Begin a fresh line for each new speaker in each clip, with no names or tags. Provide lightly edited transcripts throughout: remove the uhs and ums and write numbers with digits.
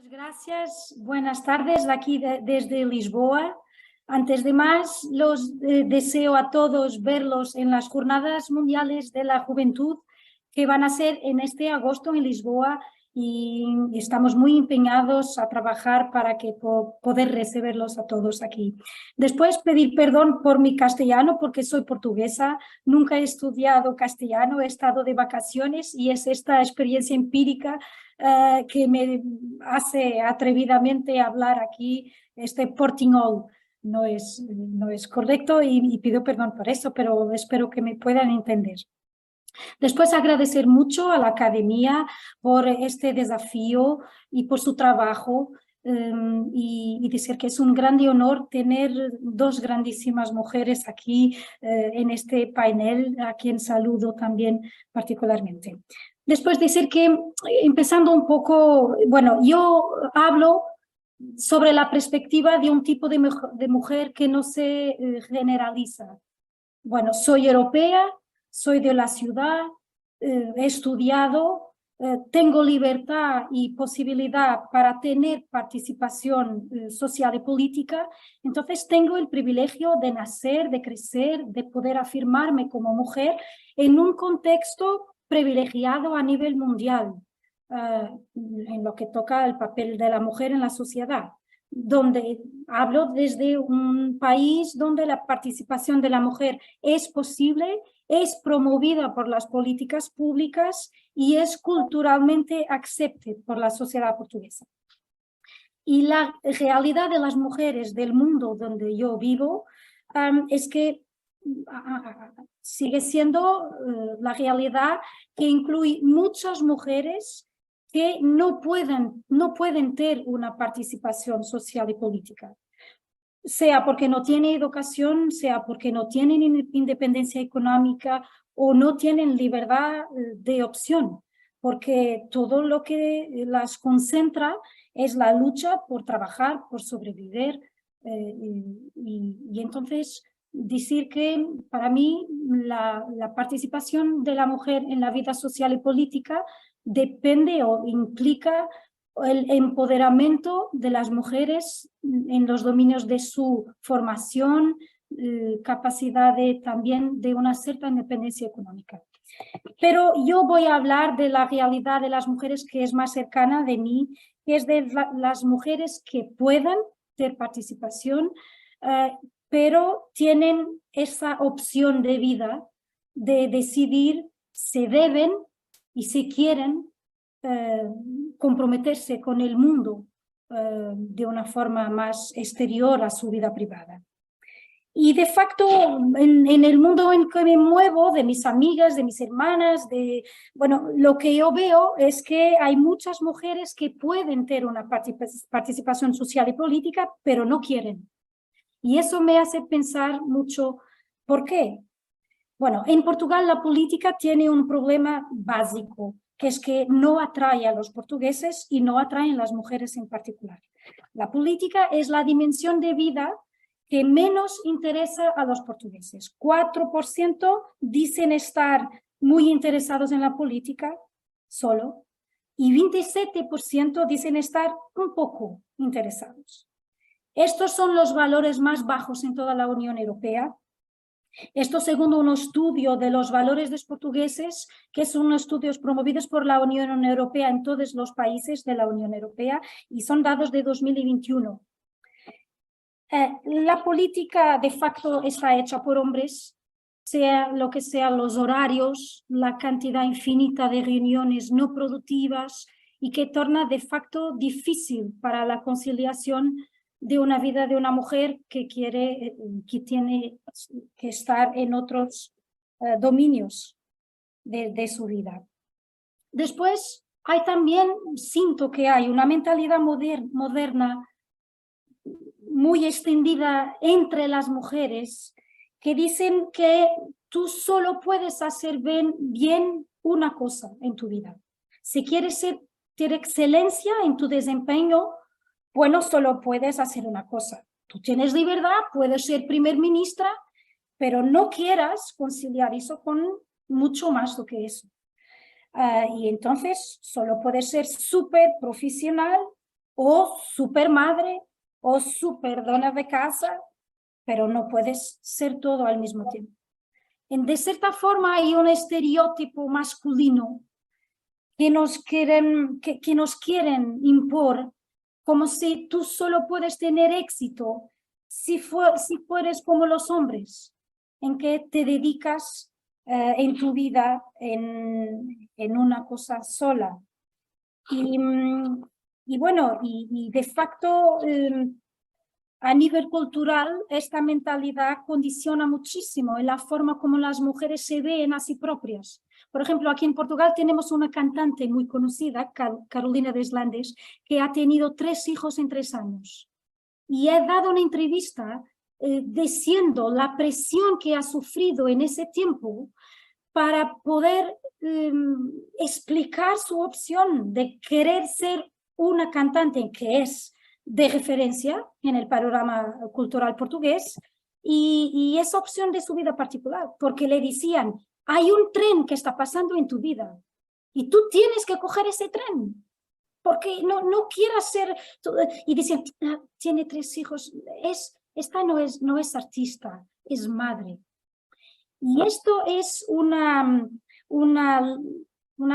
Muchas gracias. Buenas tardes aquí desde Lisboa. Antes de más, los deseo a todos verlos en las Jornadas Mundiales de la Juventud que van a ser en este agosto en Lisboa y estamos muy empeñados a trabajar para que poder recibirlos a todos aquí. Después pedir perdón por mi castellano porque soy portuguesa, nunca he estudiado castellano, he estado de vacaciones y es esta experiencia empírica que me hace atrevidamente hablar aquí este portuñol. No es correcto y pido perdón por eso, pero espero que me puedan entender. Después agradecer mucho a la Academia por este desafío y por su trabajo y decir que es un gran honor tener dos grandísimas mujeres aquí en este panel, a quien saludo también particularmente. Después decir que, empezando un poco, bueno, yo hablo sobre la perspectiva de un tipo de mujer que no se generaliza. Bueno, soy europea, soy de la ciudad, he estudiado, tengo libertad y posibilidad para tener participación social y política, entonces tengo el privilegio de nacer, de crecer, de poder afirmarme como mujer en un contexto privilegiado a nivel mundial, en lo que toca el papel de la mujer en la sociedad, donde hablo desde un país donde la participación de la mujer es posible, es promovida por las políticas públicas y es culturalmente aceptada por la sociedad portuguesa. Y la realidad de las mujeres del mundo donde yo vivo es que sigue siendo la realidad que incluye muchas mujeres que no pueden tener una participación social y política, sea porque no tienen educación, sea porque no tienen independencia económica o no tienen libertad de opción, porque todo lo que las concentra es la lucha por trabajar, por sobrevivir, y entonces decir que para mí la participación de la mujer en la vida social y política depende o implica el empoderamiento de las mujeres en los dominios de su formación, capacidad también de una cierta independencia económica. Pero yo voy a hablar de la realidad de las mujeres que es más cercana de mí, que es de las mujeres que puedan tener participación, pero tienen esa opción de vida de decidir si deben y si quieren comprometerse con el mundo de una forma más exterior a su vida privada. Y de facto, en el mundo en que me muevo, de mis amigas, de mis hermanas, bueno, lo que yo veo es que hay muchas mujeres que pueden tener una participación social y política, pero no quieren. Y eso me hace pensar mucho, ¿por qué? Bueno, en Portugal la política tiene un problema básico, que es que no atrae a los portugueses y no atraen a las mujeres en particular. La política es la dimensión de vida que menos interesa a los portugueses. 4% dicen estar muy interesados en la política, solo, y 27% dicen estar un poco interesados. Estos son los valores más bajos en toda la Unión Europea. Esto según un estudio de los valores de los portugueses, que son estudios promovidos por la Unión Europea en todos los países de la Unión Europea y son datos de 2021. La política de facto está hecha por hombres, sea lo que sean los horarios, la cantidad infinita de reuniones no productivas y que torna de facto difícil para la conciliación de una vida de una mujer que tiene que estar en otros dominios de su vida. Después siento que hay una mentalidad moderna muy extendida entre las mujeres que dicen que tú solo puedes hacer bien una cosa en tu vida. Si quieres tener excelencia en tu desempeño, bueno, solo puedes hacer una cosa. Tú tienes libertad, puedes ser primer ministra, pero no quieras conciliar eso con mucho más do que eso. Y entonces solo puedes ser súper profesional o super madre o super dona de casa, pero no puedes ser todo al mismo tiempo. De cierta forma hay un estereotipo masculino que nos quieren impor, como si tú solo puedes tener éxito si fueres como los hombres, en que te dedicas en tu vida en una cosa sola. Y bueno, y de facto a nivel cultural esta mentalidad condiciona muchísimo en la forma como las mujeres se ven a sí propias. Por ejemplo, aquí en Portugal tenemos una cantante muy conocida, Carolina Deslandes, que ha tenido 3 hijos en 3 años. Y ha dado una entrevista diciendo la presión que ha sufrido en ese tiempo para poder explicar su opción de querer ser una cantante que es de referencia en el panorama cultural portugués y esa opción de su vida particular, porque le decían, hay un tren que está pasando en tu vida y tú tienes que coger ese tren, porque no quieras ser... Y decían, tiene 3 hijos, esta no es artista, es madre. Y esto es una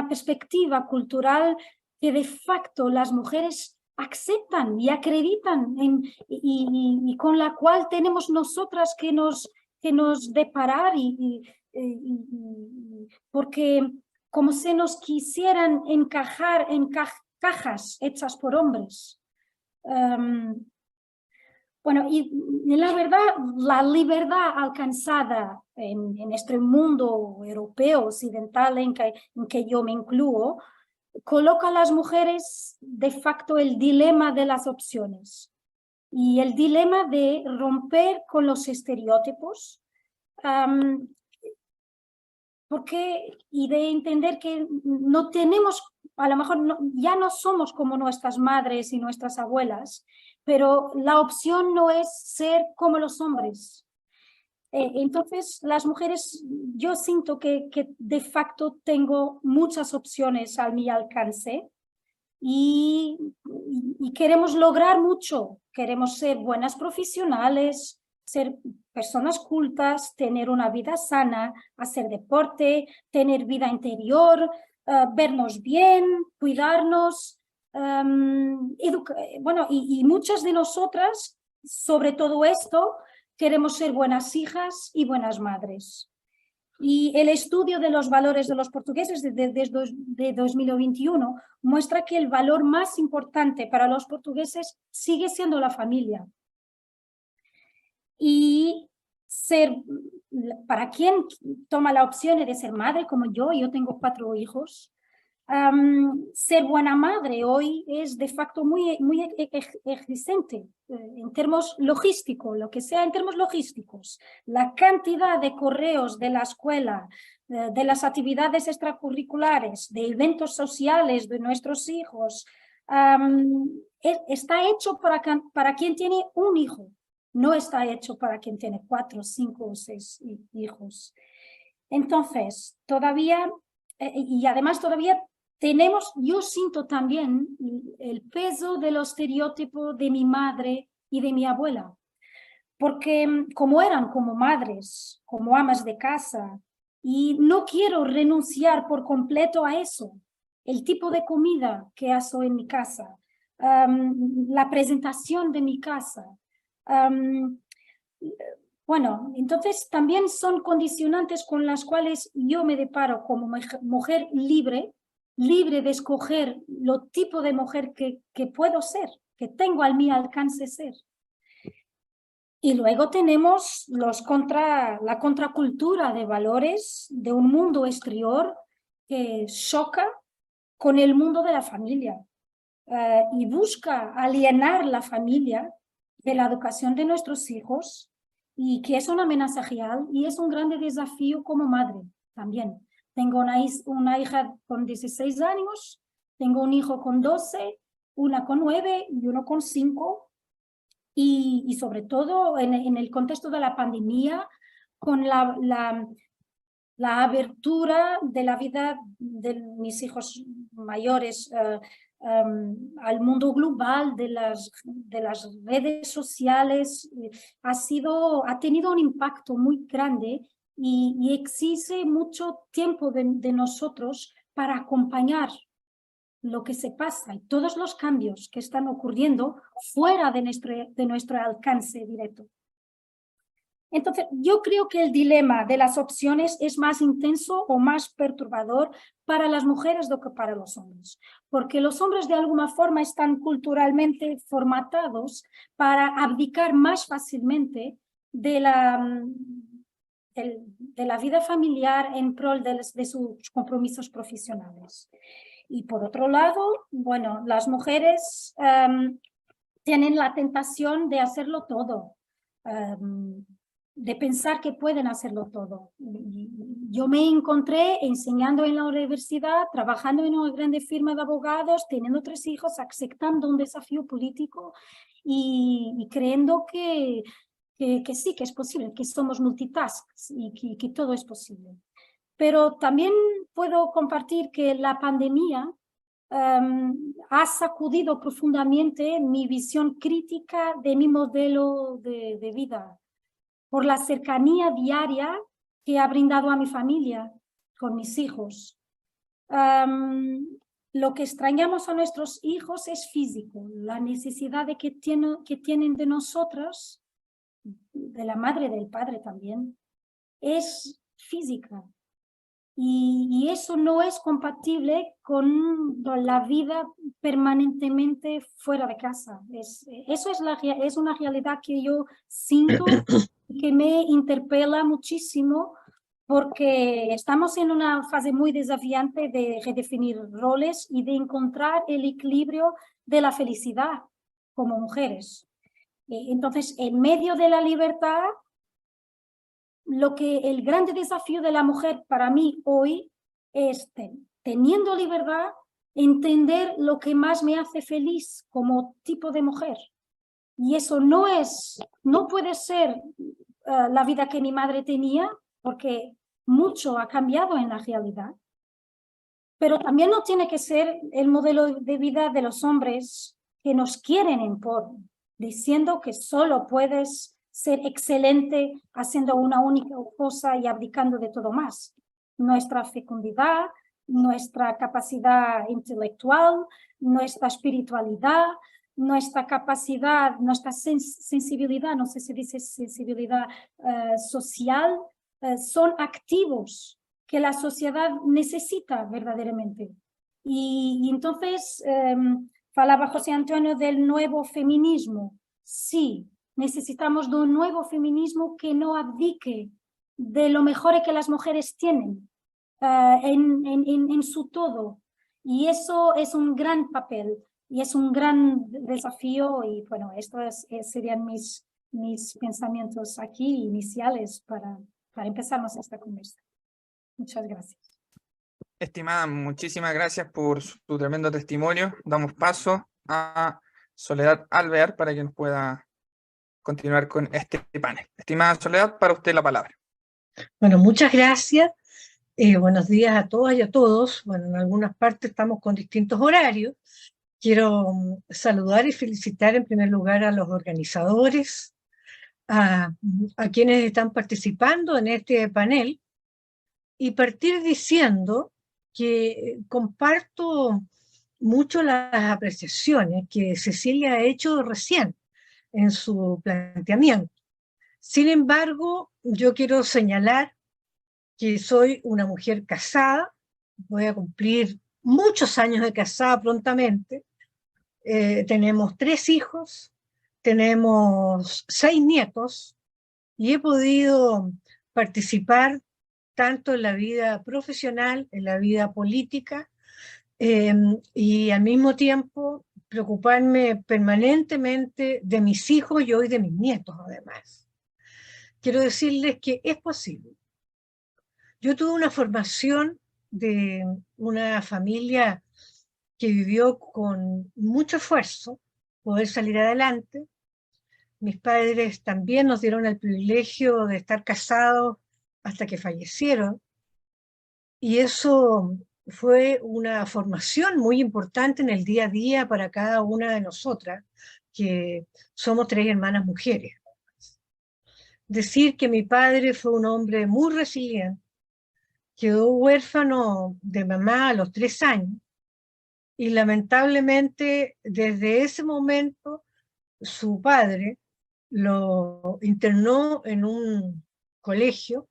perspectiva cultural que de facto las mujeres aceptan y acreditan y con la cual tenemos nosotras que nos deparar porque como se nos quisieran encajar en cajas hechas por hombres. Bueno, y la verdad, la libertad alcanzada en este mundo europeo occidental en que yo me incluyo, coloca a las mujeres de facto el dilema de las opciones y el dilema de romper con los estereotipos y de entender que no tenemos, a lo mejor ya no somos como nuestras madres y nuestras abuelas, pero la opción no es ser como los hombres. Entonces, las mujeres, yo siento que de facto tengo muchas opciones a mi alcance y queremos lograr mucho. Queremos ser buenas profesionales, ser personas cultas, tener una vida sana, hacer deporte, tener vida interior, vernos bien, cuidarnos. Bueno, y muchas de nosotras, sobre todo esto, queremos ser buenas hijas y buenas madres. Y el estudio de los valores de los portugueses de 2021 muestra que el valor más importante para los portugueses sigue siendo la familia. Y para quien toma la opción de ser madre como yo tengo 4 hijos, ser buena madre hoy es de facto muy exigente en términos logísticos, lo que sea en términos logísticos. La cantidad de correos de la escuela, de las actividades extracurriculares, de eventos sociales de nuestros hijos, está hecho para quien tiene un hijo, no está hecho para quien tiene 4, 5 o 6 hijos. Entonces, todavía, y además todavía yo siento también el peso del estereotipo de mi madre y de mi abuela, porque como eran como madres, como amas de casa, y no quiero renunciar por completo a eso, el tipo de comida que hago en mi casa, la presentación de mi casa. Bueno, entonces también son condicionantes con las cuales yo me deparo como mujer libre de escoger lo tipo de mujer que puedo ser, que tengo al mi alcance ser. Y luego tenemos la contracultura de valores de un mundo exterior que choca con el mundo de la familia y busca alienar la familia de la educación de nuestros hijos y que es una amenaza real y es un gran desafío como madre también. Tengo una hija con 16 años, tengo un hijo con 12, una con 9 y uno con 5. Y sobre todo en el contexto de la pandemia, con la abertura de la vida de mis hijos mayores al mundo global de las redes sociales, ha tenido un impacto muy grande y exige mucho tiempo de nosotros para acompañar lo que se pasa y todos los cambios que están ocurriendo fuera de nuestro alcance directo. Entonces, yo creo que el dilema de las opciones es más intenso o más perturbador para las mujeres do que para los hombres, porque los hombres de alguna forma están culturalmente formatados para abdicar más fácilmente de la vida familiar en pro de sus compromisos profesionales. Y por otro lado, bueno, las mujeres tienen la tentación de hacerlo todo, de pensar que pueden hacerlo todo. Yo me encontré enseñando en la universidad, trabajando en una grande firma de abogados, teniendo 3 hijos, aceptando un desafío político y creyendo que sí, que es posible, que somos multitasks y que todo es posible. Pero también puedo compartir que la pandemia ha sacudido profundamente mi visión crítica de mi modelo de vida, por la cercanía diaria que ha brindado a mi familia, con mis hijos. Lo que extrañamos a nuestros hijos es físico, la necesidad que tienen de nosotros, de la madre y del padre también, es física. Y eso no es compatible con la vida permanentemente fuera de casa. Eso es una realidad que yo siento, que me interpela muchísimo, porque estamos en una fase muy desafiante de redefinir roles y de encontrar el equilibrio de la felicidad como mujeres. Entonces, en medio de la libertad, el grande desafío de la mujer para mí hoy es, teniendo libertad, entender lo que más me hace feliz como tipo de mujer. Y eso no puede ser la vida que mi madre tenía, porque mucho ha cambiado en la realidad. Pero también no tiene que ser el modelo de vida de los hombres que nos quieren impor, diciendo que solo puedes ser excelente haciendo una única cosa y abdicando de todo más. Nuestra fecundidad, nuestra capacidad intelectual, nuestra espiritualidad, nuestra capacidad, nuestra sensibilidad, no sé si dice sensibilidad social, son activos que la sociedad necesita verdaderamente. Y entonces, falaba José Antonio del nuevo feminismo. Sí, necesitamos de un nuevo feminismo que no abdique de lo mejor que las mujeres tienen en su todo. Y eso es un gran papel y es un gran desafío. Y bueno, estos serían mis pensamientos aquí iniciales para empezarnos esta conversación. Muchas gracias.
Estimada, muchísimas gracias por su tremendo testimonio. Damos paso a Soledad Alvear para que nos pueda continuar con este panel. Estimada Soledad, para usted la palabra.
Bueno, muchas gracias. Buenos días a todas y a todos. Bueno, en algunas partes estamos con distintos horarios. Quiero saludar y felicitar en primer lugar a los organizadores, a quienes están participando en este panel, y partir diciendo que comparto mucho las apreciaciones que Cecilia ha hecho recién en su planteamiento. Sin embargo, yo quiero señalar que soy una mujer casada, voy a cumplir muchos años de casada prontamente, tenemos 3 hijos, tenemos 6 nietos, y he podido participar tanto en la vida profesional, en la vida política, y al mismo tiempo preocuparme permanentemente de mis hijos y hoy de mis nietos además. Quiero decirles que es posible. Yo tuve una formación de una familia que vivió con mucho esfuerzo poder salir adelante. Mis padres también nos dieron el privilegio de estar casados hasta que fallecieron, y eso fue una formación muy importante en el día a día para cada una de nosotras, que somos 3 hermanas mujeres. Decir que mi padre fue un hombre muy resiliente, quedó huérfano de mamá a los 3 años, y lamentablemente desde ese momento su padre lo internó en un colegio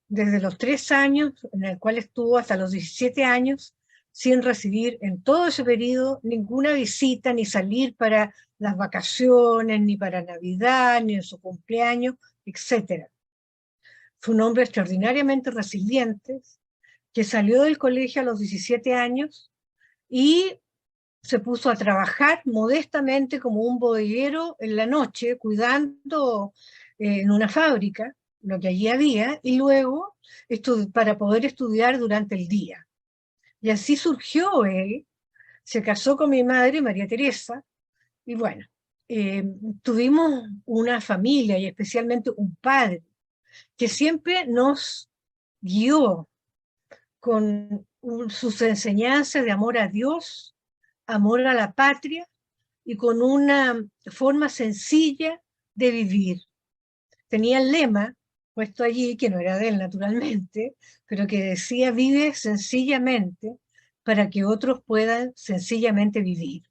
desde los 3 años, en el cual estuvo hasta los 17 años, sin recibir en todo ese periodo ninguna visita, ni salir para las vacaciones, ni para Navidad, ni en su cumpleaños, etc. Fue un hombre extraordinariamente resiliente, que salió del colegio a los 17 años y se puso a trabajar modestamente como un bodeguero en la noche, cuidando en una fábrica, lo que allí había, y luego para poder estudiar durante el día. Y así surgió él, se casó con mi madre, María Teresa, y bueno, tuvimos una familia y especialmente un padre que siempre nos guió con sus enseñanzas de amor a Dios, amor a la patria y con una forma sencilla de vivir. Tenía el lema puesto allí, que no era de él naturalmente, pero que decía: vive sencillamente para que otros puedan sencillamente vivir.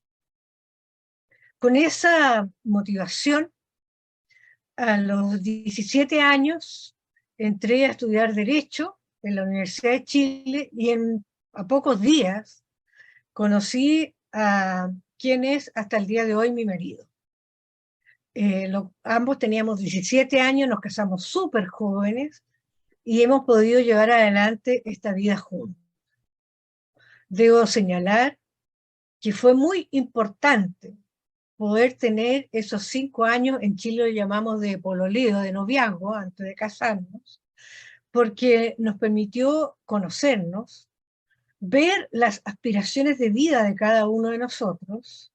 Con esa motivación, a los 17 años entré a estudiar Derecho en la Universidad de Chile y a pocos días conocí a quien es hasta el día de hoy mi marido. Ambos teníamos 17 años, nos casamos súper jóvenes y hemos podido llevar adelante esta vida juntos. Debo señalar que fue muy importante poder tener esos 5 años, en Chile lo llamamos de pololeo, de noviazgo, antes de casarnos, porque nos permitió conocernos, ver las aspiraciones de vida de cada uno de nosotros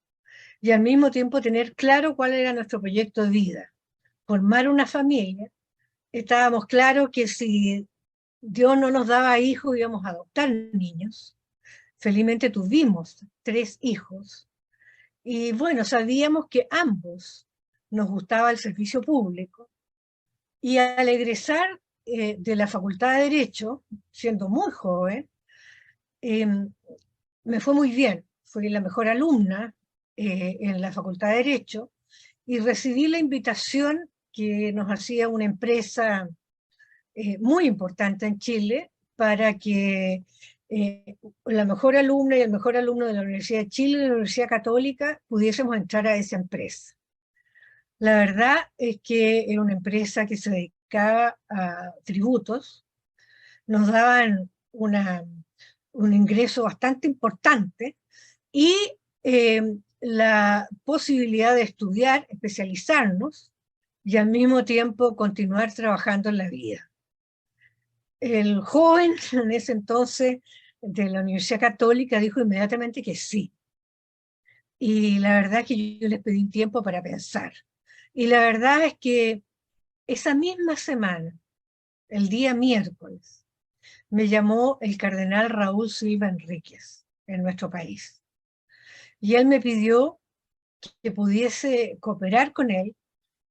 y al mismo tiempo tener claro cuál era nuestro proyecto de vida. Formar una familia. Estábamos claros que si Dios no nos daba hijos, íbamos a adoptar niños. Felizmente tuvimos 3 hijos. Y bueno, sabíamos que ambos nos gustaba el servicio público. Y al egresar de la Facultad de Derecho, siendo muy joven, me fue muy bien. Fui la mejor alumna en la Facultad de Derecho y recibí la invitación que nos hacía una empresa muy importante en Chile para que la mejor alumna y el mejor alumno de la Universidad de Chile y de la Universidad Católica pudiésemos entrar a esa empresa. La verdad es que era una empresa que se dedicaba a tributos, nos daban un ingreso bastante importante y la posibilidad de estudiar, especializarnos y al mismo tiempo continuar trabajando en la vida. El joven en ese entonces de la Universidad Católica dijo inmediatamente que sí. Y la verdad es que yo les pedí un tiempo para pensar. Y la verdad es que esa misma semana, el día miércoles, me llamó el cardenal Raúl Silva Enríquez en nuestro país. Y él me pidió que pudiese cooperar con él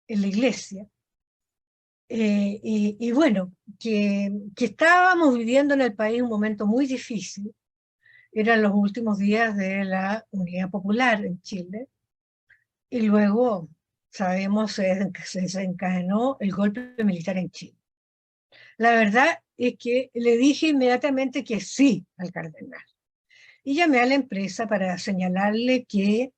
en la iglesia. Y bueno, que estábamos viviendo en el país un momento muy difícil. Eran los últimos días de la Unidad Popular en Chile. Y luego, sabemos, se desencadenó el golpe militar en Chile. La verdad es que le dije inmediatamente que sí al cardenal. Y llamé a la empresa para señalarle que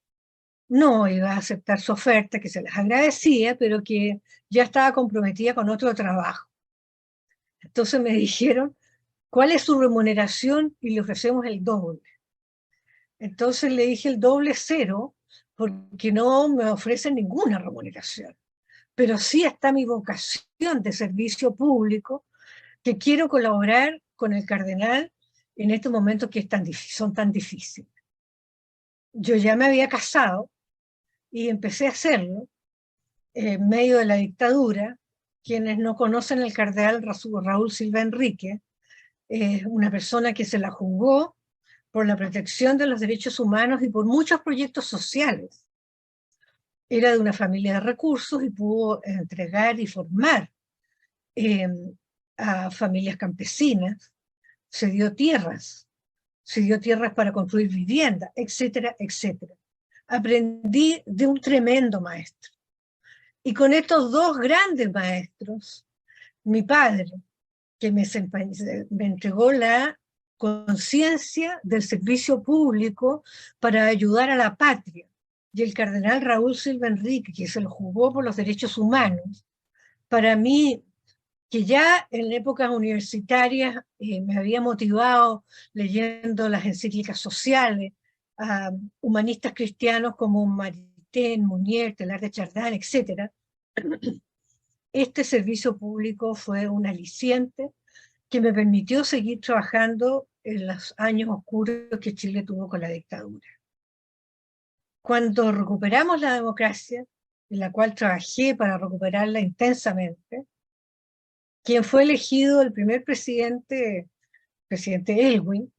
no iba a aceptar su oferta, que se les agradecía, pero que ya estaba comprometida con otro trabajo. Entonces me dijeron, ¿cuál es su remuneración? Y le ofrecemos el doble. Entonces le dije el doble cero, porque no me ofrecen ninguna remuneración. Pero sí está mi vocación de servicio público, que quiero colaborar con el cardenal en estos momentos que son tan difíciles. Yo ya me había casado y empecé a hacerlo en medio de la dictadura. Quienes no conocen al cardenal Raúl Silva Enríquez, es una persona que se la jugó por la protección de los derechos humanos y por muchos proyectos sociales. Era de una familia de recursos y pudo entregar y formar a familias campesinas, se dio tierras para construir vivienda, etcétera, etcétera. Aprendí de un tremendo maestro. Y con estos dos grandes maestros, mi padre, que me entregó la conciencia del servicio público para ayudar a la patria, y el cardenal Raúl Silva Enrique, que se lo jugó por los derechos humanos, para mí, que ya en épocas universitarias me había motivado leyendo las encíclicas sociales, a humanistas cristianos como Maritain, Mounier, Teilhard de Chardin, etc. Este servicio público fue un aliciente que me permitió seguir trabajando en los años oscuros que Chile tuvo con la dictadura. Cuando recuperamos la democracia, en la cual trabajé para recuperarla intensamente, quien fue elegido el primer presidente Elwin,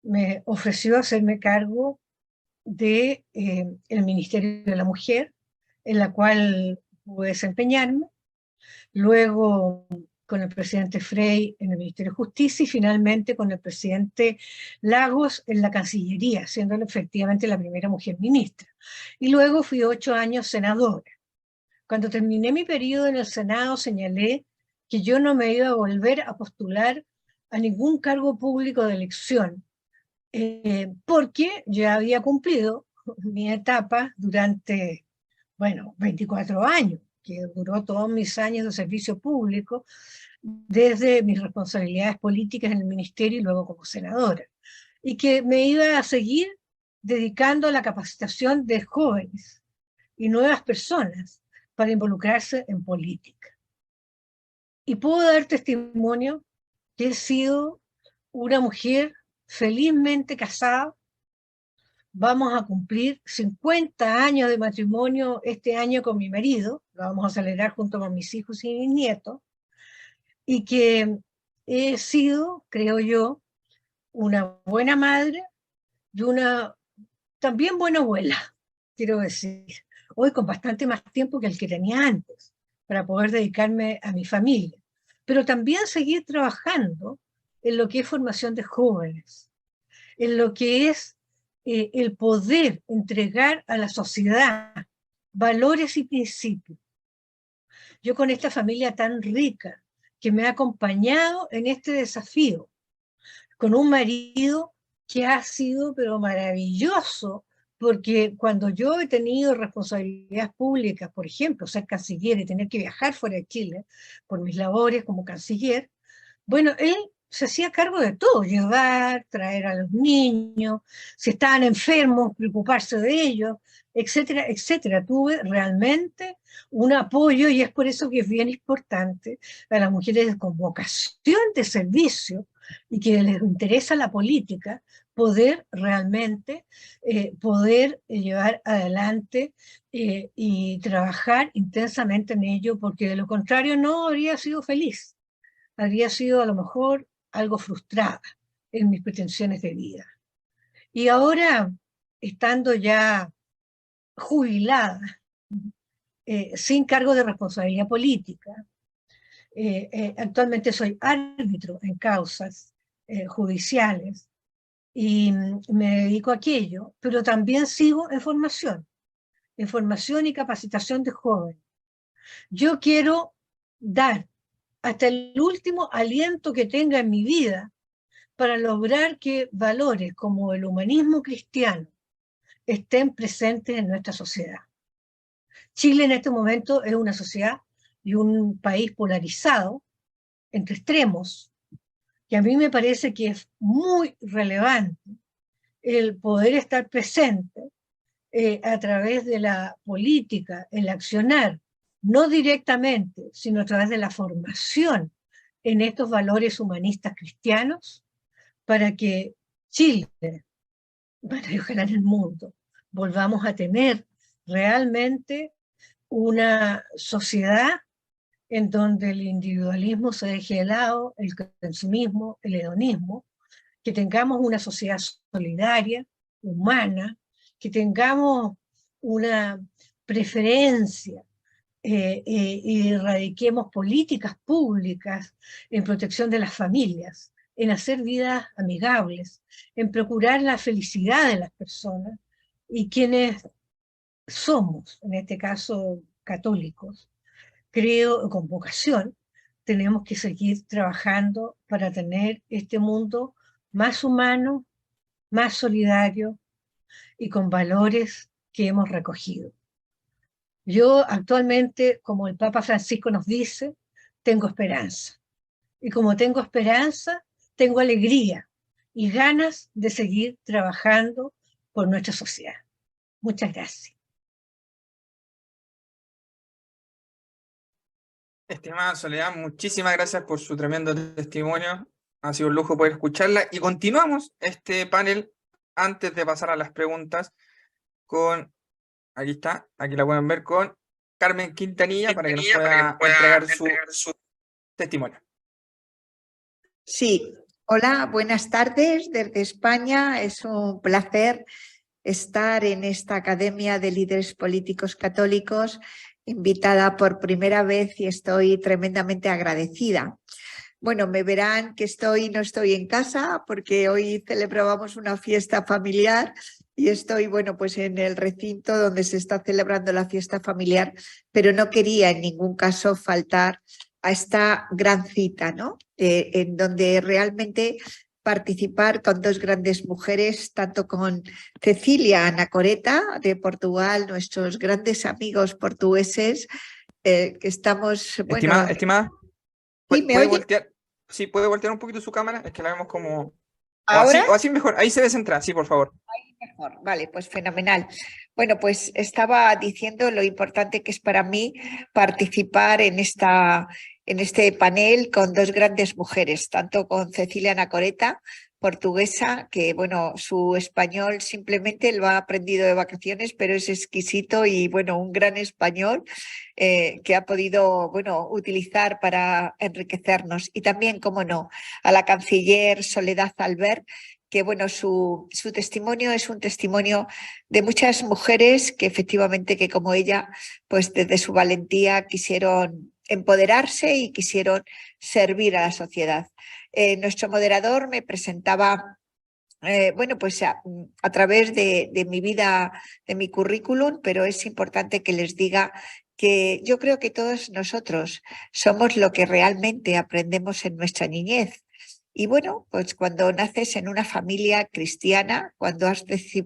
me ofreció hacerme cargo de el Ministerio de la Mujer, en la cual pude desempeñarme, luego con el presidente Frey en el Ministerio de Justicia y finalmente con el presidente Lagos en la Cancillería, siendo efectivamente la primera mujer ministra. Y luego fui 8 años senadora. Cuando terminé mi periodo en el Senado señalé que yo no me iba a volver a postular a ningún cargo público de elección, porque ya había cumplido mi etapa durante, 24 años, que duró todos mis años de servicio público, desde mis responsabilidades políticas en el ministerio y luego como senadora, y que me iba a seguir dedicando a la capacitación de jóvenes y nuevas personas para involucrarse en política. Y puedo dar testimonio que he sido una mujer felizmente casada. Vamos a cumplir 50 años de matrimonio este año con mi marido, lo vamos a celebrar junto con mis hijos y mis nietos, y que he sido, creo yo, una buena madre y una también buena abuela, quiero decir, hoy con bastante más tiempo que el que tenía antes, para poder dedicarme a mi familia, pero también seguir trabajando en lo que es formación de jóvenes, en lo que es el poder entregar a la sociedad valores y principios. Yo con esta familia tan rica que me ha acompañado en este desafío, con un marido que ha sido pero maravilloso, porque cuando yo he tenido responsabilidades públicas, por ejemplo, ser canciller y tener que viajar fuera de Chile por mis labores como canciller, bueno, él se hacía cargo de todo, llevar, traer a los niños, si estaban enfermos, preocuparse de ellos, etcétera, etcétera. Tuve realmente un apoyo y es por eso que es bien importante a las mujeres con vocación de servicio y que les interesa la política, poder realmente llevar adelante y trabajar intensamente en ello, porque de lo contrario no habría sido feliz. Habría sido a lo mejor algo frustrada en mis pretensiones de vida. Y ahora, estando ya jubilada, sin cargo de responsabilidad política, actualmente soy árbitro en causas judiciales y me dedico a aquello, pero también sigo en formación y capacitación de jóvenes. Yo quiero dar hasta el último aliento que tenga en mi vida para lograr que valores como el humanismo cristiano estén presentes en nuestra sociedad. Chile en este momento es una sociedad y un país polarizado entre extremos, y a mí me parece que es muy relevante el poder estar presente a través de la política, el accionar, no directamente, sino a través de la formación en estos valores humanistas cristianos, para que Chile, y ojalá en el mundo, volvamos a tener realmente una sociedad en donde el individualismo se deje de lado, el consumismo, el hedonismo, que tengamos una sociedad solidaria, humana, que tengamos una preferencia y erradiquemos políticas públicas en protección de las familias, en hacer vidas amigables, en procurar la felicidad de las personas y quienes somos, en este caso católicos, creo, con vocación, tenemos que seguir trabajando para tener este mundo más humano, más solidario y con valores que hemos recogido. Yo actualmente, como el Papa Francisco nos dice, tengo esperanza. Y como tengo esperanza, tengo alegría y ganas de seguir trabajando por nuestra sociedad. Muchas gracias.
Estimada Soledad, muchísimas gracias por su tremendo testimonio. Ha sido un lujo poder escucharla. Y continuamos este panel antes de pasar a las preguntas con, aquí está, aquí la pueden ver, con Carmen Quintanilla para que nos pueda entregar su testimonio.
Sí, hola, buenas tardes desde España. Es un placer estar en esta Academia de Líderes Políticos Católicos, invitada por primera vez y estoy tremendamente agradecida. Bueno, me verán que no estoy en casa porque hoy celebrábamos una fiesta familiar y estoy, bueno, pues en el recinto donde se está celebrando la fiesta familiar, pero no quería en ningún caso faltar a esta gran cita, ¿no? En donde realmente participar con dos grandes mujeres, tanto con Cecilia Anacoreta de Portugal, nuestros grandes amigos portugueses, que estamos, bueno...
Estimada,
¿Sí, me
¿puede
oye?
voltear? Sí, puede voltear un poquito su cámara, es que la vemos como...
¿Ahora?
O así mejor, ahí se ve centrada, sí, por favor.
Mejor, vale, pues fenomenal. Bueno, pues estaba diciendo lo importante que es para mí participar en este panel con dos grandes mujeres, tanto con Cecilia Anacoreta, portuguesa, que bueno, su español simplemente lo ha aprendido de vacaciones, pero es exquisito y bueno, un gran español que ha podido, bueno, utilizar para enriquecernos. Y también, cómo no, a la canciller Soledad Albert, que bueno, su testimonio es un testimonio de muchas mujeres que efectivamente, que como ella, pues desde su valentía quisieron empoderarse y quisieron servir a la sociedad. Nuestro moderador me presentaba, bueno, pues a través de mi vida, de mi currículum, pero es importante que les diga que yo creo que todos nosotros somos lo que realmente aprendemos en nuestra niñez. Y bueno, pues cuando naces en una familia cristiana, cuando has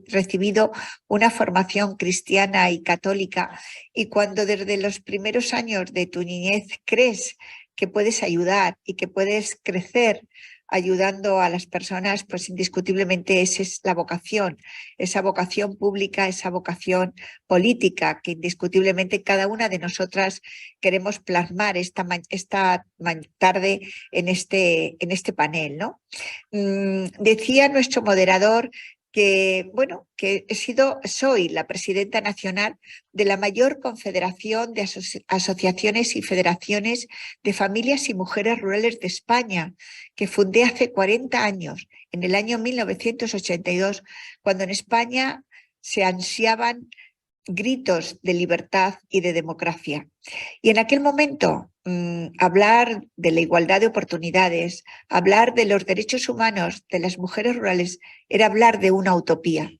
recibido una formación cristiana y católica y cuando desde los primeros años de tu niñez crees que puedes ayudar y que puedes crecer ayudando a las personas, pues indiscutiblemente esa es la vocación, esa vocación pública, esa vocación política que indiscutiblemente cada una de nosotras queremos plasmar esta tarde en este panel, ¿no? Decía nuestro moderador que, bueno, que soy la presidenta nacional de la mayor confederación de asociaciones y federaciones de familias y mujeres rurales de España, que fundé hace 40 años, en el año 1982, cuando en España se ansiaban gritos de libertad y de democracia. Y en aquel momento, hablar de la igualdad de oportunidades, hablar de los derechos humanos de las mujeres rurales, era hablar de una utopía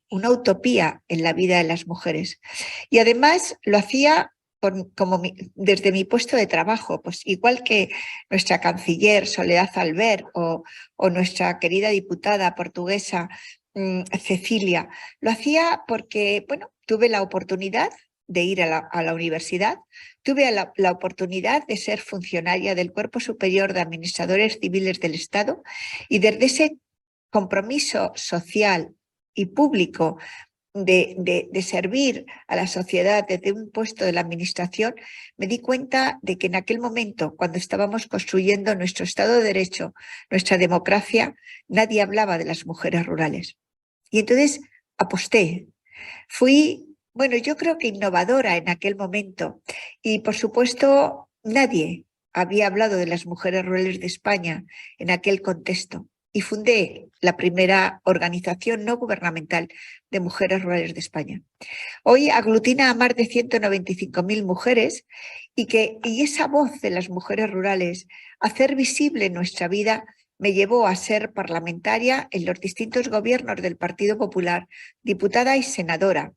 en la vida de las mujeres. Y además lo hacía desde mi puesto de trabajo, pues igual que nuestra canciller Soledad Albert o nuestra querida diputada portuguesa Cecilia, lo hacía porque, bueno, tuve la oportunidad de ir a la universidad, tuve la oportunidad de ser funcionaria del Cuerpo Superior de Administradores Civiles del Estado y desde ese compromiso social y público de servir a la sociedad desde un puesto de la administración, me di cuenta de que en aquel momento, cuando estábamos construyendo nuestro Estado de Derecho, nuestra democracia, nadie hablaba de las mujeres rurales. Y entonces aposté. Fui, bueno, yo creo que innovadora en aquel momento. Y por supuesto, nadie había hablado de las mujeres rurales de España en aquel contexto. y fundé la primera organización no gubernamental de mujeres rurales de España. Hoy aglutina a más de 195.000 mujeres y esa voz de las mujeres rurales, hacer visible nuestra vida, me llevó a ser parlamentaria en los distintos gobiernos del Partido Popular, diputada y senadora.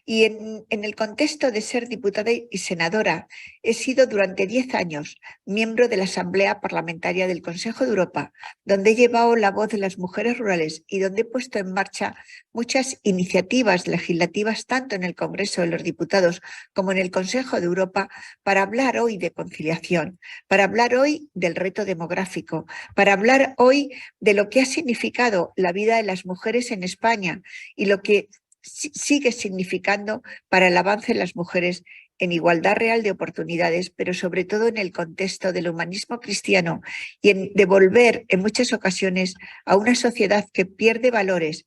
Y en el contexto de ser diputada y senadora, he sido durante 10 años miembro de la Asamblea Parlamentaria del Consejo de Europa, donde he llevado la voz de las mujeres rurales y donde he puesto en marcha muchas iniciativas legislativas, tanto en el Congreso de los Diputados como en el Consejo de Europa, para hablar hoy de conciliación, para hablar hoy del reto demográfico, para hablar hoy de lo que ha significado la vida de las mujeres en España y lo que sigue significando para el avance de las mujeres en igualdad real de oportunidades, pero sobre todo en el contexto del humanismo cristiano y en devolver en muchas ocasiones a una sociedad que pierde valores,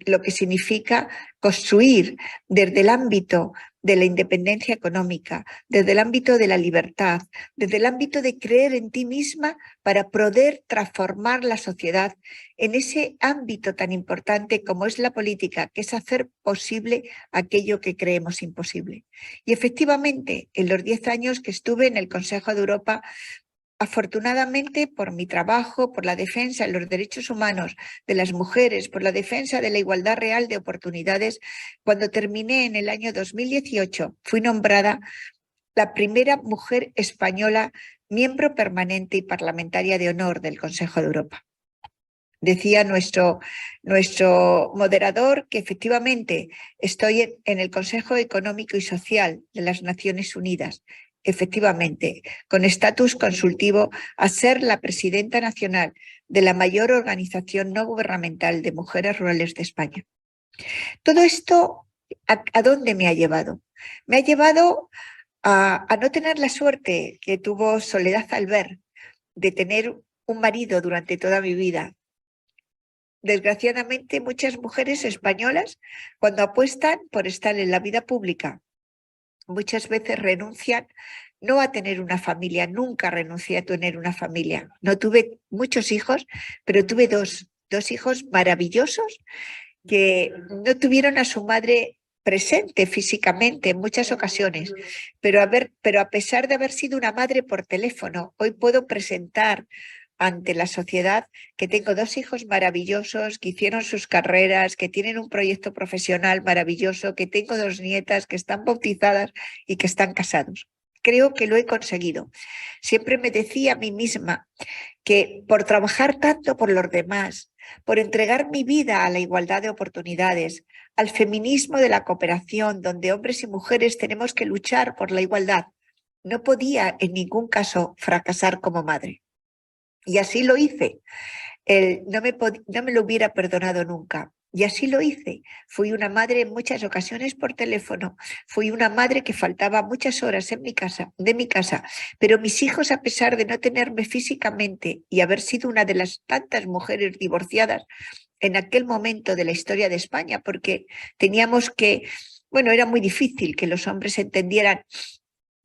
lo que significa construir desde el ámbito de la independencia económica, desde el ámbito de la libertad, desde el ámbito de creer en ti misma para poder transformar la sociedad en ese ámbito tan importante como es la política, que es hacer posible aquello que creemos imposible. Y efectivamente, en los 10 años que estuve en el Consejo de Europa, afortunadamente, por mi trabajo, por la defensa de los derechos humanos de las mujeres, por la defensa de la igualdad real de oportunidades, cuando terminé en el año 2018, fui nombrada la primera mujer española miembro permanente y parlamentaria de honor del Consejo de Europa. Decía nuestro moderador que efectivamente estoy en el Consejo Económico y Social de las Naciones Unidas, efectivamente, con estatus consultivo a ser la presidenta nacional de la mayor organización no gubernamental de mujeres rurales de España. Todo esto, ¿a dónde me ha llevado? Me ha llevado a no tener la suerte que tuvo Soledad Albert de tener un marido durante toda mi vida. Desgraciadamente, muchas mujeres españolas, cuando apuestan por estar en la vida pública, muchas veces renuncian no a tener una familia. Nunca renuncié a tener una familia. No tuve muchos hijos, pero tuve dos hijos maravillosos que no tuvieron a su madre presente físicamente en muchas ocasiones, pero a pesar de haber sido una madre por teléfono, hoy puedo presentar ante la sociedad que tengo 2 hijos maravillosos, que hicieron sus carreras, que tienen un proyecto profesional maravilloso, que tengo 2 nietas que están bautizadas y que están casados. Creo que lo he conseguido. Siempre me decía a mí misma que por trabajar tanto por los demás, por entregar mi vida a la igualdad de oportunidades, al feminismo de la cooperación, donde hombres y mujeres tenemos que luchar por la igualdad, no podía en ningún caso fracasar como madre. Y así lo hice. No me lo hubiera perdonado nunca. Y así lo hice. Fui una madre en muchas ocasiones por teléfono. Fui una madre que faltaba muchas horas de mi casa. Pero mis hijos, a pesar de no tenerme físicamente y haber sido una de las tantas mujeres divorciadas en aquel momento de la historia de España, porque teníamos que, era muy difícil que los hombres entendieran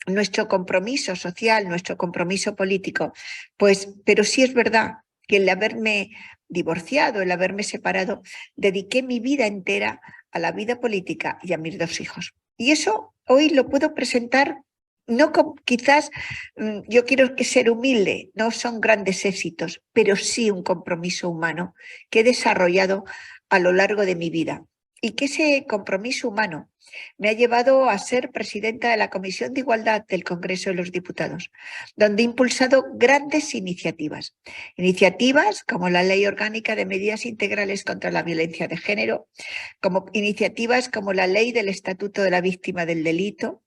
nuestro compromiso social, nuestro compromiso político, pero sí es verdad que el haberme divorciado, el haberme separado, dediqué mi vida entera a la vida política y a mis 2 hijos. Y eso hoy lo puedo presentar, no quizás, yo quiero ser humilde, no son grandes éxitos, pero sí un compromiso humano que he desarrollado a lo largo de mi vida. Y que ese compromiso humano me ha llevado a ser presidenta de la Comisión de Igualdad del Congreso de los Diputados, donde he impulsado grandes iniciativas como la Ley Orgánica de Medidas Integrales contra la Violencia de Género, como iniciativas como la Ley del Estatuto de la Víctima del Delito,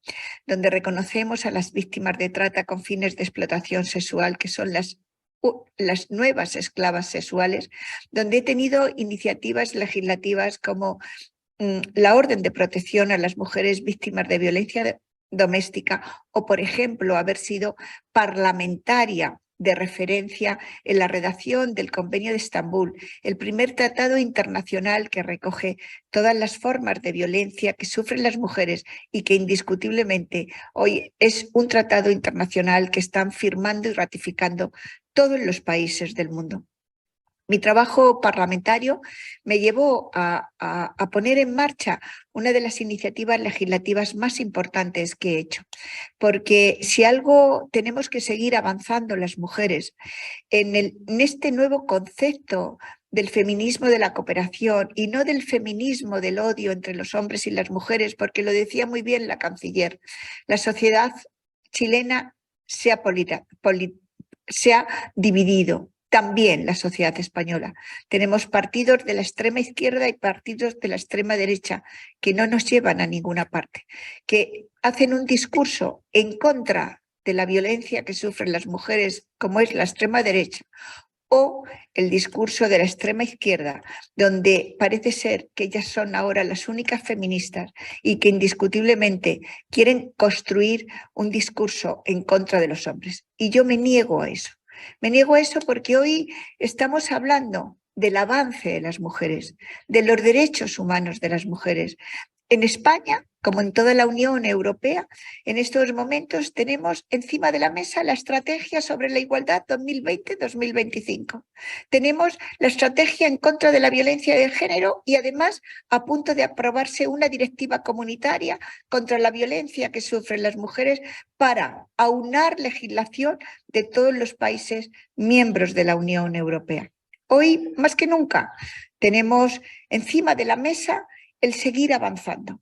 donde reconocemos a las víctimas de trata con fines de explotación sexual, que son las nuevas esclavas sexuales, donde he tenido iniciativas legislativas como la orden de protección a las mujeres víctimas de violencia doméstica o, por ejemplo, haber sido parlamentaria de referencia en la redacción del Convenio de Estambul, el primer tratado internacional que recoge todas las formas de violencia que sufren las mujeres y que indiscutiblemente hoy es un tratado internacional que están firmando y ratificando todos los países del mundo. Mi trabajo parlamentario me llevó a poner en marcha una de las iniciativas legislativas más importantes que he hecho, porque si algo tenemos que seguir avanzando las mujeres en este nuevo concepto del feminismo de la cooperación y no del feminismo del odio entre los hombres y las mujeres, porque lo decía muy bien la canciller, la sociedad chilena se ha dividido. También la sociedad española. Tenemos partidos de la extrema izquierda y partidos de la extrema derecha que no nos llevan a ninguna parte, que hacen un discurso en contra de la violencia que sufren las mujeres, como es la extrema derecha, o el discurso de la extrema izquierda, donde parece ser que ellas son ahora las únicas feministas y que indiscutiblemente quieren construir un discurso en contra de los hombres. Y yo me niego a eso. Me niego a eso porque hoy estamos hablando del avance de las mujeres, de los derechos humanos de las mujeres. En España, como en toda la Unión Europea, en estos momentos tenemos encima de la mesa la estrategia sobre la igualdad 2020-2025. Tenemos la estrategia en contra de la violencia de género y además a punto de aprobarse una directiva comunitaria contra la violencia que sufren las mujeres para aunar legislación de todos los países miembros de la Unión Europea. Hoy, más que nunca, tenemos encima de la mesa el seguir avanzando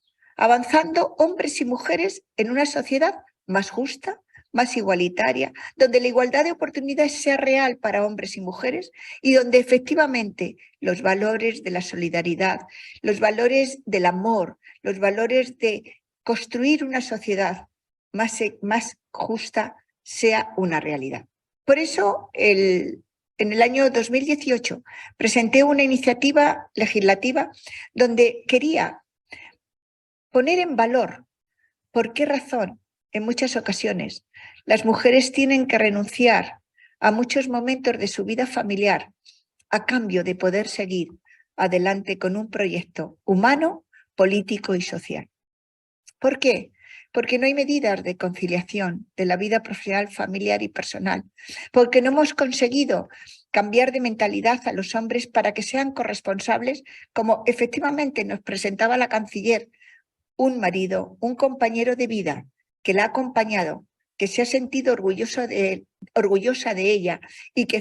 hombres y mujeres en una sociedad más justa, más igualitaria, donde la igualdad de oportunidades sea real para hombres y mujeres y donde efectivamente los valores de la solidaridad, los valores del amor, los valores de construir una sociedad más justa sea una realidad. Por eso, en el año 2018 presenté una iniciativa legislativa donde quería poner en valor por qué razón en muchas ocasiones las mujeres tienen que renunciar a muchos momentos de su vida familiar a cambio de poder seguir adelante con un proyecto humano, político y social. ¿Por qué? Porque no hay medidas de conciliación de la vida profesional, familiar y personal, porque no hemos conseguido cambiar de mentalidad a los hombres para que sean corresponsables, como efectivamente nos presentaba la canciller, un marido, un compañero de vida que la ha acompañado, que se ha sentido orgullosa de ella y que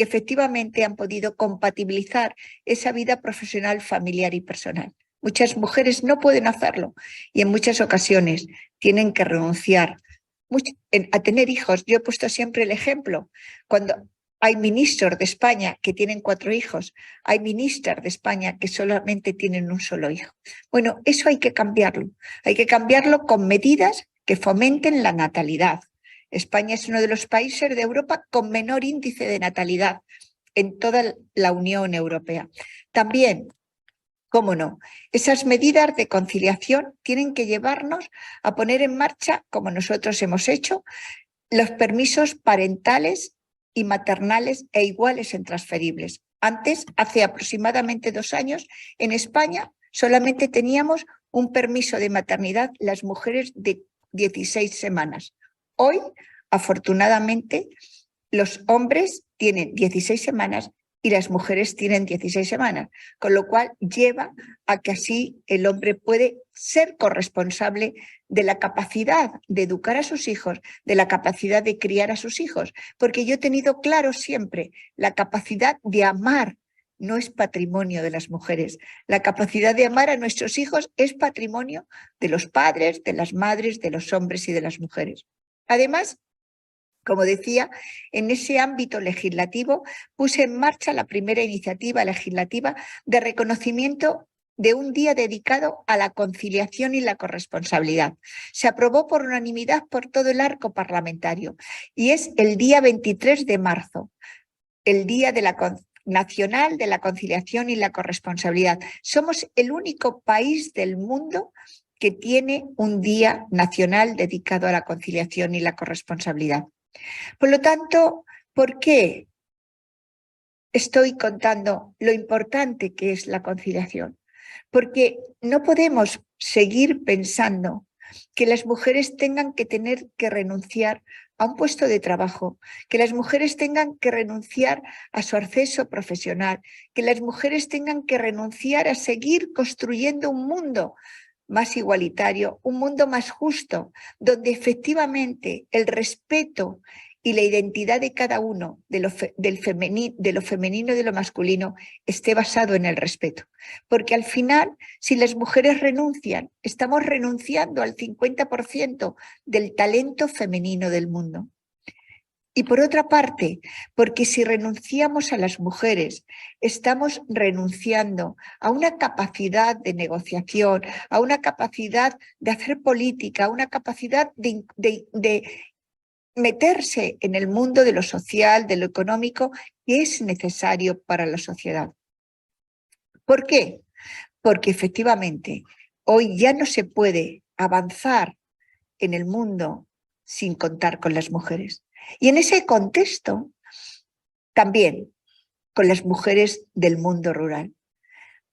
efectivamente han podido compatibilizar esa vida profesional, familiar y personal. Muchas mujeres no pueden hacerlo y en muchas ocasiones tienen que renunciar a tener hijos. Yo he puesto siempre el ejemplo, cuando hay ministros de España que tienen 4 hijos, hay ministras de España que solamente tienen un solo hijo. Bueno, eso hay que cambiarlo con medidas que fomenten la natalidad. España es uno de los países de Europa con menor índice de natalidad en toda la Unión Europea. También, cómo no, esas medidas de conciliación tienen que llevarnos a poner en marcha, como nosotros hemos hecho, los permisos parentales y maternales e iguales en transferibles. Antes, hace aproximadamente 2 años, en España solamente teníamos un permiso de maternidad las mujeres de 16 semanas. Hoy, afortunadamente, los hombres tienen 16 semanas y las mujeres tienen 16 semanas, con lo cual lleva a que así el hombre puede ser corresponsable de la capacidad de educar a sus hijos, de la capacidad de criar a sus hijos, porque yo he tenido claro siempre, la capacidad de amar no es patrimonio de las mujeres, la capacidad de amar a nuestros hijos es patrimonio de los padres, de las madres, de los hombres y de las mujeres. Además, como decía, en ese ámbito legislativo puse en marcha la primera iniciativa legislativa de reconocimiento de un día dedicado a la conciliación y la corresponsabilidad. Se aprobó por unanimidad por todo el arco parlamentario y es el día 23 de marzo, el Día Nacional de la Conciliación y la Corresponsabilidad. Somos el único país del mundo que tiene un día nacional dedicado a la conciliación y la corresponsabilidad. Por lo tanto, ¿por qué estoy contando lo importante que es la conciliación? Porque no podemos seguir pensando que las mujeres tengan que tener que renunciar a un puesto de trabajo, que las mujeres tengan que renunciar a su acceso profesional, que las mujeres tengan que renunciar a seguir construyendo un mundo más igualitario, un mundo más justo, donde efectivamente el respeto y la identidad de cada uno, de lo femenino y de lo masculino, esté basado en el respeto. Porque al final, si las mujeres renuncian, estamos renunciando al 50% del talento femenino del mundo. Y por otra parte, porque si renunciamos a las mujeres, estamos renunciando a una capacidad de negociación, a una capacidad de hacer política, a una capacidad de meterse en el mundo de lo social, de lo económico, que es necesario para la sociedad. ¿Por qué? Porque efectivamente hoy ya no se puede avanzar en el mundo sin contar con las mujeres. Y en ese contexto, también con las mujeres del mundo rural.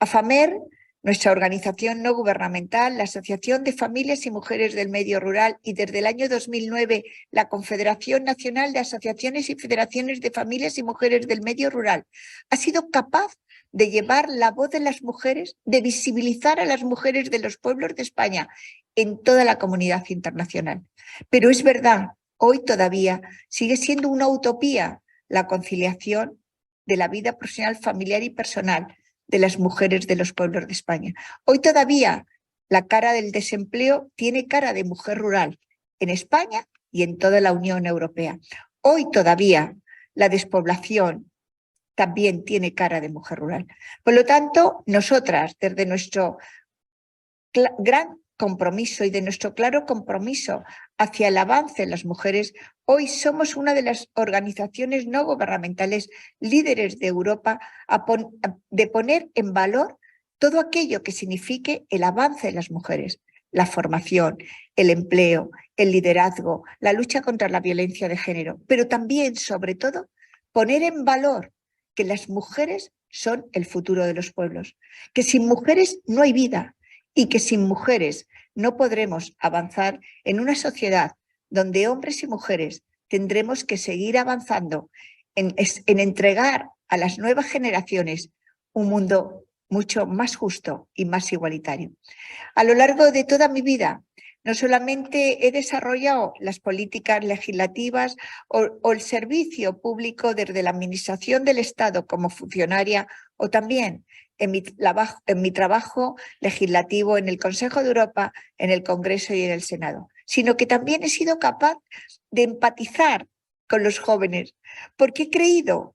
AFAMER, nuestra organización no gubernamental, la Asociación de Familias y Mujeres del Medio Rural, y desde el año 2009 la Confederación Nacional de Asociaciones y Federaciones de Familias y Mujeres del Medio Rural, ha sido capaz de llevar la voz de las mujeres, de visibilizar a las mujeres de los pueblos de España en toda la comunidad internacional. Pero es verdad, hoy todavía sigue siendo una utopía la conciliación de la vida profesional, familiar y personal de las mujeres de los pueblos de España. Hoy todavía la cara del desempleo tiene cara de mujer rural en España y en toda la Unión Europea. Hoy todavía la despoblación también tiene cara de mujer rural. Por lo tanto, nosotras, desde nuestro gran compromiso y de nuestro claro compromiso hacia el avance en las mujeres, hoy somos una de las organizaciones no gubernamentales líderes de Europa de poner en valor todo aquello que signifique el avance de las mujeres, la formación, el empleo, el liderazgo, la lucha contra la violencia de género, pero también, sobre todo, poner en valor que las mujeres son el futuro de los pueblos, que sin mujeres no hay vida, y que sin mujeres no podremos avanzar en una sociedad donde hombres y mujeres tendremos que seguir avanzando en entregar a las nuevas generaciones un mundo mucho más justo y más igualitario. A lo largo de toda mi vida, no solamente he desarrollado las políticas legislativas o el servicio público desde la administración del Estado como funcionaria, o también en mi trabajo legislativo en el Consejo de Europa, en el Congreso y en el Senado, sino que también he sido capaz de empatizar con los jóvenes, porque he creído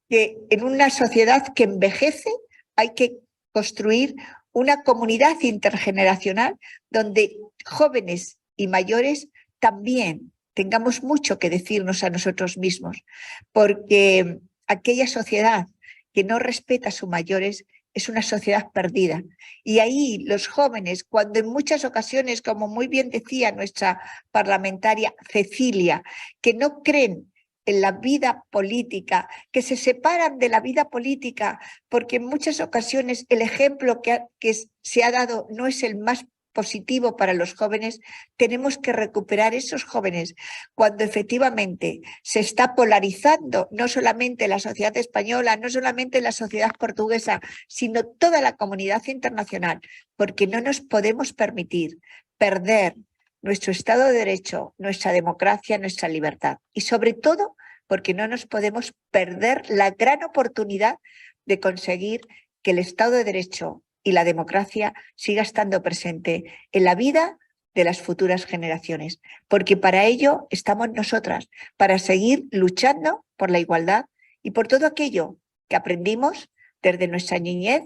que en una sociedad que envejece hay que construir una comunidad intergeneracional donde jóvenes y mayores también tengamos mucho que decirnos a nosotros mismos, porque aquella sociedad que no respeta a sus mayores es una sociedad perdida. Y ahí los jóvenes, cuando en muchas ocasiones, como muy bien decía nuestra parlamentaria Cecilia, que no creen en la vida política, que se separan de la vida política, porque en muchas ocasiones el ejemplo que se ha dado no es el más positivo para los jóvenes, tenemos que recuperar esos jóvenes cuando efectivamente se está polarizando no solamente la sociedad española, no solamente la sociedad portuguesa, sino toda la comunidad internacional, porque no nos podemos permitir perder nuestro Estado de Derecho, nuestra democracia, nuestra libertad. Y sobre todo, porque no nos podemos perder la gran oportunidad de conseguir que el Estado de Derecho y la democracia siga estando presente en la vida de las futuras generaciones. Porque para ello estamos nosotras, para seguir luchando por la igualdad y por todo aquello que aprendimos desde nuestra niñez,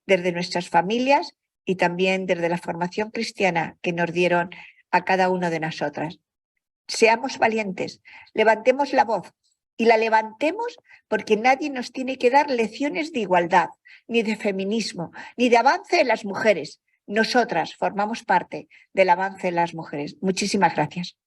desde nuestras familias y también desde la formación cristiana que nos dieron a cada una de nosotras. Seamos valientes, levantemos la voz y la levantemos porque nadie nos tiene que dar lecciones de igualdad, ni de feminismo, ni de avance de las mujeres. Nosotras formamos parte del avance de las mujeres. Muchísimas gracias.